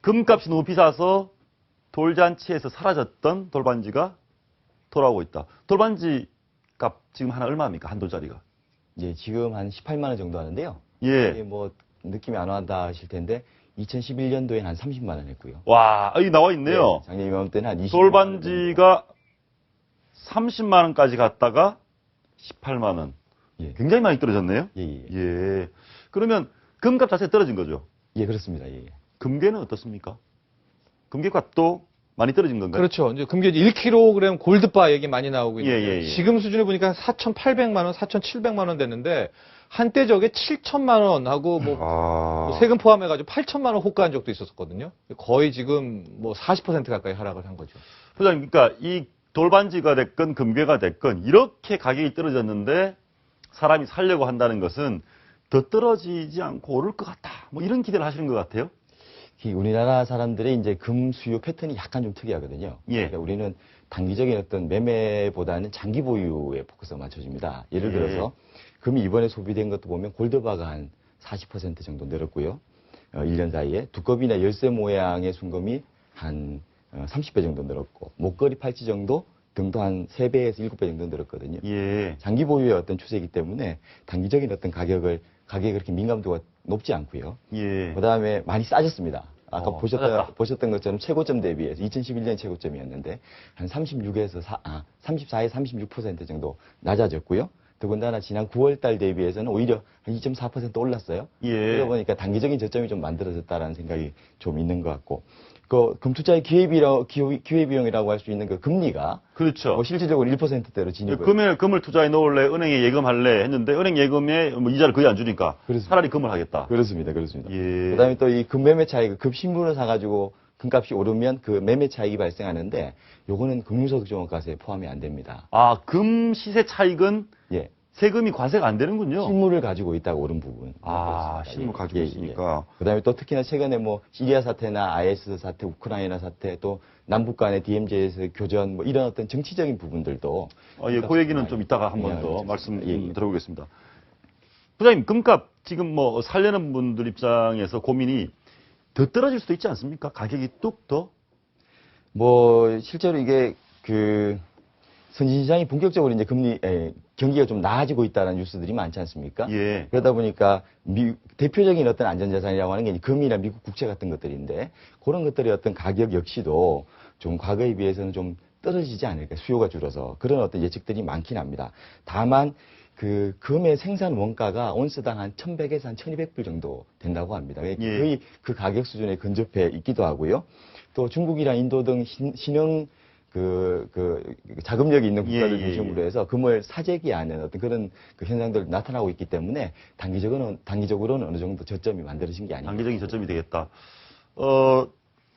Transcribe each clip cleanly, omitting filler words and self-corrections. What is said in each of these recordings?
금값이 너무 비싸서 돌잔치에서 사라졌던 돌반지가 돌아오고 있다. 돌반지 값 지금 하나 얼마입니까? 한 돌짜리가? 예, 지금 한 18만 원 정도 하는데요. 예. 이게 뭐 느낌이 안 왔다 하실 텐데 2011년도에는 한 30만 원 했고요. 와, 여기 나와 있네요. 네, 작년 이맘때는 한 20만 원. 돌반지가 30만 원까지 갔다가 18만 원. 예. 굉장히 많이 떨어졌네요. 예, 예. 예. 그러면 금값 자체가 떨어진 거죠? 예, 그렇습니다. 예. 금괴는 어떻습니까? 금괴값도 많이 떨어진 건가요? 그렇죠. 이제 금괴 1kg 골드바 얘기 많이 나오고 있는데 예, 예, 예. 지금 수준을 보니까 4,800만 원, 4,700만 원 됐는데 한때 저게 7천만 원하고 뭐 세금 포함해가지고 8천만 원 호가한 적도 있었거든요. 거의 지금 뭐 40% 가까이 하락을 한 거죠. 부장님, 그러니까 이 돌반지가 됐건 금괴가 됐건 이렇게 가격이 떨어졌는데 사람이 살려고 한다는 것은 더 떨어지지 않고 오를 것 같다. 뭐 이런 기대를 하시는 것 같아요. 우리나라 사람들의 이제 금 수요 패턴이 약간 좀 특이하거든요. 예. 그러니까 우리는 단기적인 어떤 매매보다는 장기 보유에 포커스가 맞춰집니다. 예를 예. 들어서 금이 이번에 소비된 것도 보면 골드바가 한 40% 정도 늘었고요. 1년 사이에 두꺼비나 열쇠 모양의 순금이 한 30배 정도 늘었고 목걸이 팔찌 정도 등도 한 3배에서 7배 정도 늘었거든요. 예. 장기 보유의 어떤 추세이기 때문에 단기적인 어떤 가격에 그렇게 민감도가 높지 않고요. 예. 그 다음에 많이 싸졌습니다. 아까 싸졌다. 보셨던 것처럼 최고점 대비해서 2011년 최고점이었는데 한 34에서 36% 정도 낮아졌고요. 더군다나 지난 9월 달 대비해서는 오히려 한 2.4% 올랐어요. 예. 그러다 보니까 단기적인 저점이 좀 만들어졌다라는 생각이 좀 있는 것 같고. 그 금투자의 기회비용이라고 할 수 있는 그 금리가 그렇죠. 뭐 실질적으로 1%대로 진입을 금을 투자해 놓을래, 은행에 예금할래 했는데 은행 예금에 뭐 이자를 거의 안 주니까 그렇습니다. 차라리 금을 하겠다. 그렇습니다. 예. 그다음에 또 이 금 매매 차익, 급 신분을 사가지고 금값이 오르면 그 매매 차익이 발생하는데 요거는 금융소득종합과세에 포함이 안 됩니다. 아, 금 시세 차익은 예. 세금이 과세가 안 되는군요. 실물을 가지고 있다고 오른 부분. 아, 그렇습니다. 실물 가지고 있으니까. 그다음에 또 특히나 최근에 뭐 시리아 사태나 IS 사태, 우크라이나 사태, 또 남북 간의 DMZ에서 교전 뭐 이런 어떤 정치적인 부분들도. 예, 그 얘기는 좀 이따가 한 번 더 영향을 말씀 예. 들어보겠습니다. 부장님, 금값 지금 뭐 살려는 분들 입장에서 고민이 더 떨어질 수도 있지 않습니까? 가격이 뚝 더? 뭐 실제로 이게 선진시장이 본격적으로 이제 경기가 좀 나아지고 있다는 뉴스들이 많지 않습니까? 예. 그러다 보니까 대표적인 어떤 안전자산이라고 하는 게 이제 금이나 미국 국채 같은 것들인데 그런 것들의 어떤 가격 역시도 좀 과거에 비해서는 좀 떨어지지 않을까 수요가 줄어서 그런 어떤 예측들이 많긴 합니다. 다만 그 금의 생산 원가가 온스당 한 1,100에서 한 1,200불 정도 된다고 합니다. 거의 그 가격 수준에 근접해 있기도 하고요. 또 중국이나 인도 등 신흥 자금력이 있는 국가들 중심으로 해서 금을 사재기하는 어떤 그런 그 현상들 나타나고 있기 때문에 단기적으로는 어느 정도 저점이 만들어진 게 아닌가. 단기적인 저점이 되겠다.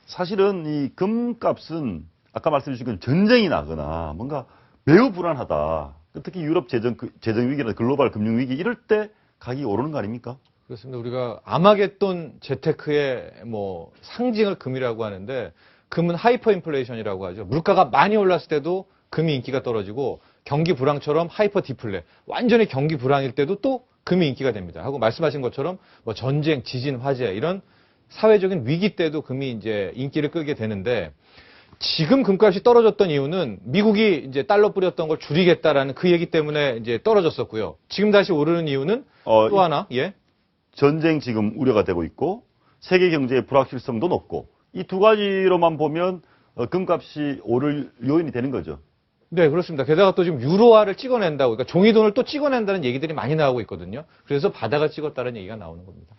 사실은 이 금값은 아까 말씀 주신 건 전쟁이 나거나 뭔가 매우 불안하다. 특히 유럽 재정 위기나 글로벌 금융 위기 이럴 때 가격이 오르는 거 아닙니까? 그렇습니다. 우리가 아마겟돈 재테크의 뭐 상징을 금이라고 하는데 금은 하이퍼 인플레이션이라고 하죠. 물가가 많이 올랐을 때도 금이 인기가 떨어지고 경기 불황처럼 하이퍼 디플레, 완전히 경기 불황일 때도 또 금이 인기가 됩니다. 하고 말씀하신 것처럼 뭐 전쟁, 지진, 화재 이런 사회적인 위기 때도 금이 이제 인기를 끌게 되는데 지금 금값이 떨어졌던 이유는 미국이 이제 달러 뿌렸던 걸 줄이겠다라는 그 얘기 때문에 이제 떨어졌었고요. 지금 다시 오르는 이유는 또 하나, 전쟁 지금 우려가 되고 있고 세계 경제의 불확실성도 높고 이 두 가지로만 보면 금값이 오를 요인이 되는 거죠. 네, 그렇습니다. 게다가 또 지금 유로화를 찍어낸다고, 그러니까 종이돈을 또 찍어낸다는 얘기들이 많이 나오고 있거든요. 그래서 바닥을 찍었다는 얘기가 나오는 겁니다.